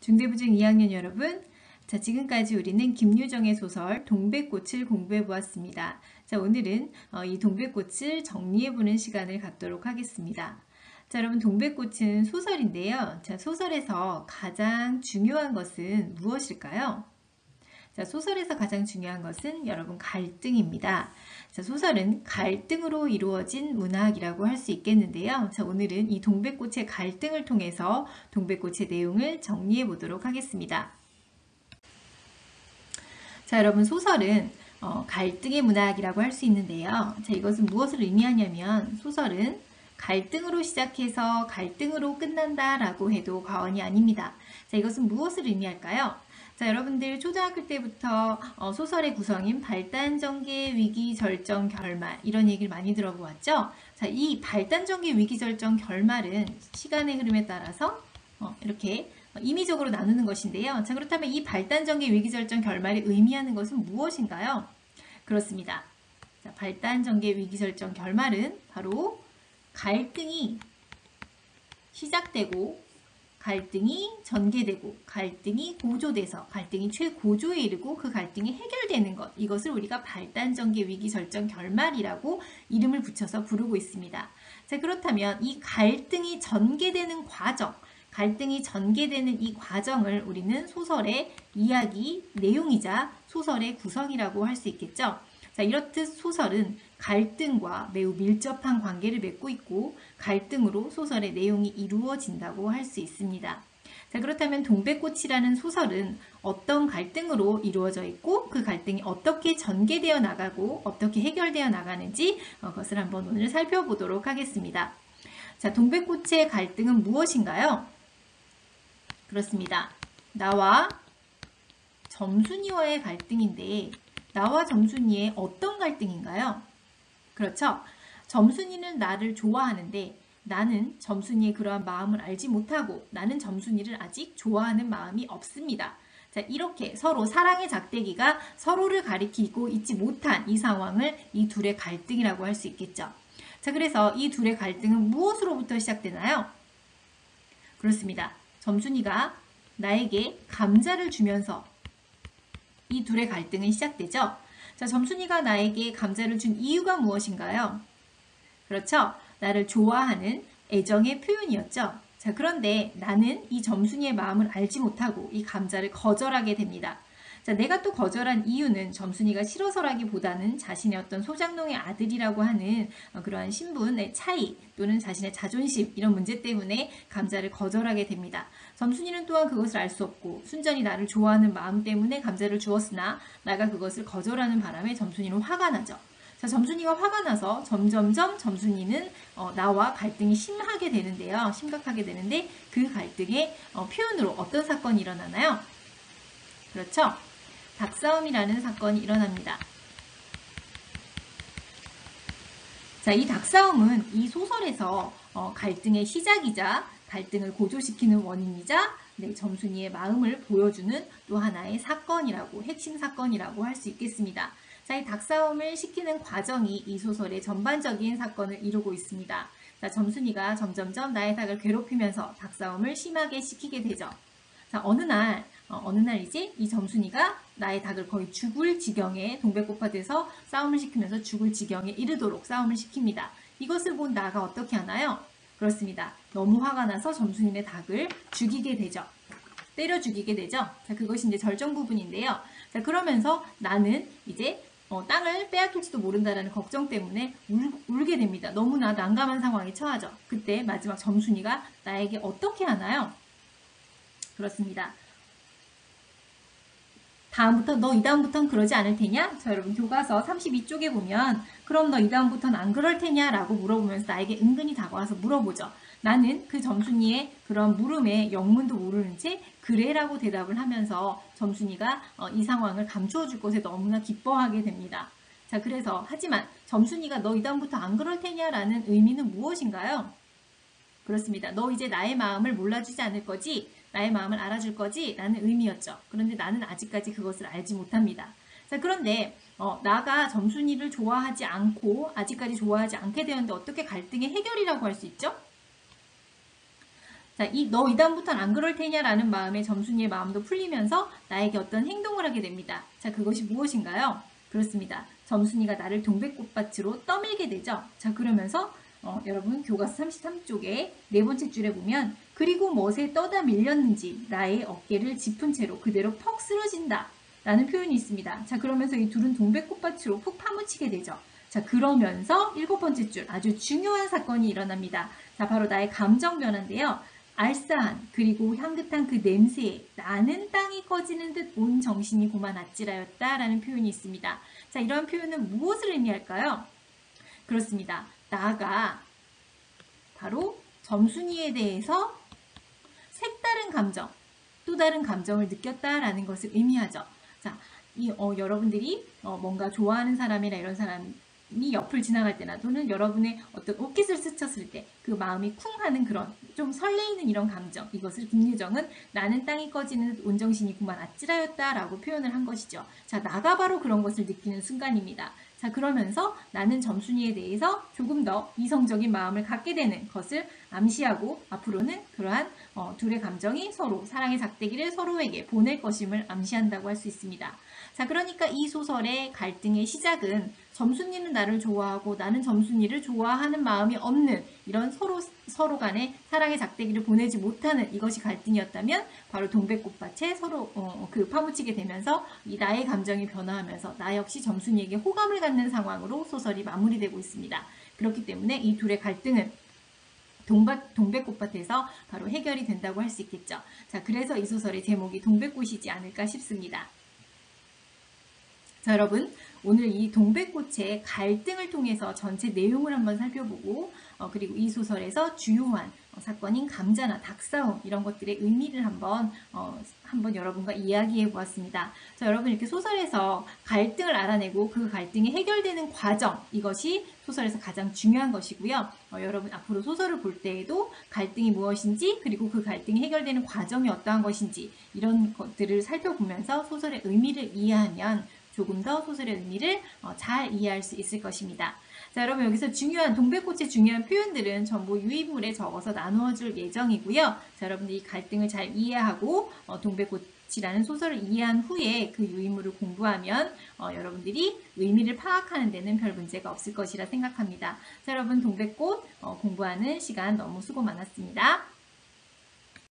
중대부중 2학년 여러분, 자, 지금까지 우리는 김유정의 소설 동백꽃을 공부해 보았습니다. 자, 오늘은 이 동백꽃을 정리해보는 시간을 갖도록 하겠습니다. 자, 여러분, 동백꽃은 소설인데요. 자, 소설에서 가장 중요한 것은 무엇일까요? 자, 소설에서 가장 중요한 것은 여러분 갈등입니다. 자, 소설은 갈등으로 이루어진 문학이라고 할 수 있겠는데요. 자, 오늘은 이 동백꽃의 갈등을 통해서 동백꽃의 내용을 정리해 보도록 하겠습니다. 자, 여러분, 소설은 갈등의 문학이라고 할 수 있는데요. 자, 이것은 무엇을 의미하냐면 소설은 갈등으로 시작해서 갈등으로 끝난다라고 해도 과언이 아닙니다. 자, 이것은 무엇을 의미할까요? 자, 여러분들 초등학교 때부터 소설의 구성인 발단, 전개, 위기, 절정, 결말 이런 얘기를 많이 들어보았죠? 자, 이 발단, 전개, 위기, 절정, 결말은 시간의 흐름에 따라서 이렇게 임의적으로 나누는 것인데요. 자, 그렇다면 이 발단, 전개, 위기, 절정, 결말이 의미하는 것은 무엇인가요? 그렇습니다. 자, 발단, 전개, 위기, 절정, 결말은 바로 갈등이 시작되고 갈등이 전개되고 갈등이 고조돼서 갈등이 최고조에 이르고 그 갈등이 해결되는 것, 이것을 우리가 발단, 전개, 위기, 절정, 결말이라고 이름을 붙여서 부르고 있습니다. 자, 그렇다면 이 갈등이 전개되는 과정, 갈등이 전개되는 이 과정을 우리는 소설의 이야기 내용이자 소설의 구성이라고 할 수 있겠죠. 자, 이렇듯 소설은 갈등과 매우 밀접한 관계를 맺고 있고 갈등으로 소설의 내용이 이루어진다고 할 수 있습니다. 자, 그렇다면 동백꽃이라는 소설은 어떤 갈등으로 이루어져 있고 그 갈등이 어떻게 전개되어 나가고 어떻게 해결되어 나가는지 그것을 한번 오늘 살펴보도록 하겠습니다. 자, 동백꽃의 갈등은 무엇인가요? 그렇습니다. 나와 점순이와의 갈등인데 나와 점순이의 어떤 갈등인가요? 그렇죠. 점순이는 나를 좋아하는데 나는 점순이의 그러한 마음을 알지 못하고 나는 점순이를 아직 좋아하는 마음이 없습니다. 자, 이렇게 서로 사랑의 작대기가 서로를 가리키고 있지 못한 이 상황을 이 둘의 갈등이라고 할 수 있겠죠. 자, 그래서 이 둘의 갈등은 무엇으로부터 시작되나요? 그렇습니다. 점순이가 나에게 감자를 주면서 이 둘의 갈등은 시작되죠. 자, 점순이가 나에게 감자를 준 이유가 무엇인가요? 그렇죠. 나를 좋아하는 애정의 표현이었죠. 자, 그런데 나는 이 점순이의 마음을 알지 못하고 이 감자를 거절하게 됩니다. 자, 내가 또 거절한 이유는 점순이가 싫어서라기보다는 자신의 어떤 소장농의 아들이라고 하는 그러한 신분의 차이 또는 자신의 자존심 이런 문제 때문에 감자를 거절하게 됩니다. 점순이는 또한 그것을 알 수 없고 순전히 나를 좋아하는 마음 때문에 감자를 주었으나 나가 그것을 거절하는 바람에 점순이는 화가 나죠. 자, 점순이가 화가 나서 점점점 점순이는 나와 갈등이 심하게 되는데요. 심각하게 되는데 그 갈등의 표현으로 어떤 사건이 일어나나요? 그렇죠. 닭싸움이라는 사건이 일어납니다. 자, 이 닭싸움은 이 소설에서 갈등의 시작이자 갈등을 고조시키는 원인이자 점순이의 마음을 보여주는 또 하나의 사건이라고 핵심 사건이라고 할 수 있겠습니다. 자, 이 닭싸움을 시키는 과정이 이 소설의 전반적인 사건을 이루고 있습니다. 자, 점순이가 점점점 나의 닭을 괴롭히면서 닭싸움을 심하게 시키게 되죠. 자, 어느 날 이제 이 점순이가 나의 닭을 거의 죽을 지경에 동백꽃화 돼서 싸움을 시키면서 죽을 지경에 이르도록 싸움을 시킵니다. 이것을 본 나가 어떻게 하나요? 그렇습니다. 너무 화가 나서 점순이의 닭을 죽이게 되죠. 때려 죽이게 되죠. 자, 그것이 이제 절정 부분인데요. 자, 그러면서 나는 이제 땅을 빼앗길지도 모른다라는 걱정 때문에 울게 됩니다. 너무나 난감한 상황에 처하죠. 그때 마지막 점순이가 나에게 어떻게 하나요? 그렇습니다. 너 이 다음부터는 그러지 않을 테냐? 자, 여러분 교과서 32쪽에 보면 그럼 너 이 다음부터는 안 그럴 테냐? 라고 물어보면서 나에게 은근히 다가와서 물어보죠. 나는 그 점순이의 그런 물음에 영문도 모르는 채 그래 라고 대답을 하면서 점순이가 이 상황을 감추어 줄 것에 너무나 기뻐하게 됩니다. 자, 그래서 하지만 점순이가 너 이 다음부터 안 그럴 테냐? 라는 의미는 무엇인가요? 그렇습니다. 너 이제 나의 마음을 몰라주지 않을 거지? 나의 마음을 알아줄 거지? 라는 의미였죠. 그런데 나는 아직까지 그것을 알지 못합니다. 자, 그런데 나가 점순이를 좋아하지 않고 아직까지 좋아하지 않게 되었는데 어떻게 갈등의 해결이라고 할 수 있죠? 자, 너 이다음부터는 안 그럴 테냐라는 마음에 점순이의 마음도 풀리면서 나에게 어떤 행동을 하게 됩니다. 자, 그것이 무엇인가요? 그렇습니다. 점순이가 나를 동백꽃밭으로 떠밀게 되죠. 자, 그러면서 여러분 교과서 33쪽에 네 번째 줄에 보면 그리고 멋에 떠다 밀렸는지 나의 어깨를 짚은 채로 그대로 퍽 쓰러진다 라는 표현이 있습니다. 자, 그러면서 이 둘은 동백꽃밭으로 푹 파묻히게 되죠. 자, 그러면서 일곱 번째 줄 아주 중요한 사건이 일어납니다. 자, 바로 나의 감정 변화인데요. 알싸한 그리고 향긋한 그 냄새에 나는 땅이 꺼지는 듯 온 정신이 고만 아찔하였다 라는 표현이 있습니다. 자, 이런 표현은 무엇을 의미할까요? 그렇습니다. 나가 바로 점순이에 대해서 색다른 감정, 또 다른 감정을 느꼈다라는 것을 의미하죠. 자, 여러분들이 뭔가 좋아하는 사람이나 이런 사람이 옆을 지나갈 때나 또는 여러분의 어떤 옷깃을 스쳤을 때 그 마음이 쿵 하는 그런 좀 설레이는 이런 감정, 이것을 김유정은 나는 땅이 꺼지는 듯 온정신이 그만 아찔하였다 라고 표현을 한 것이죠. 자, 나가 바로 그런 것을 느끼는 순간입니다. 자, 그러면서 나는 점순이에 대해서 조금 더 이성적인 마음을 갖게 되는 것을 암시하고 앞으로는 그러한 둘의 감정이 서로 사랑의 작대기를 서로에게 보낼 것임을 암시한다고 할 수 있습니다. 자, 그러니까 이 소설의 갈등의 시작은 점순이는 나를 좋아하고 나는 점순이를 좋아하는 마음이 없는 이런 서로 간의 사랑의 작대기를 보내지 못하는 이것이 갈등이었다면 바로 동백꽃밭에 서로 파묻히게 되면서 이 나의 감정이 변화하면서 나 역시 점순이에게 호감을 갖는 상황으로 소설이 마무리되고 있습니다. 그렇기 때문에 이 둘의 갈등은 동백꽃밭에서 바로 해결이 된다고 할 수 있겠죠. 자, 그래서 이 소설의 제목이 동백꽃이지 않을까 싶습니다. 자, 여러분, 오늘 이 동백꽃의 갈등을 통해서 전체 내용을 한번 살펴보고 그리고 이 소설에서 주요한 사건인 감자나 닭싸움 이런 것들의 의미를 한번 여러분과 이야기해 보았습니다. 자, 여러분 이렇게 소설에서 갈등을 알아내고 그 갈등이 해결되는 과정, 이것이 소설에서 가장 중요한 것이고요. 여러분 앞으로 소설을 볼 때에도 갈등이 무엇인지 그리고 그 갈등이 해결되는 과정이 어떠한 것인지 이런 것들을 살펴보면서 소설의 의미를 이해하면 조금 더 소설의 의미를 잘 이해할 수 있을 것입니다. 자, 여러분 여기서 동백꽃의 중요한 표현들은 전부 유인물에 적어서 나누어 줄 예정이고요. 자, 여러분들이 갈등을 잘 이해하고 동백꽃이라는 소설을 이해한 후에 그 유인물을 공부하면 여러분들이 의미를 파악하는 데는 별 문제가 없을 것이라 생각합니다. 자, 여러분 동백꽃 공부하는 시간 너무 수고 많았습니다.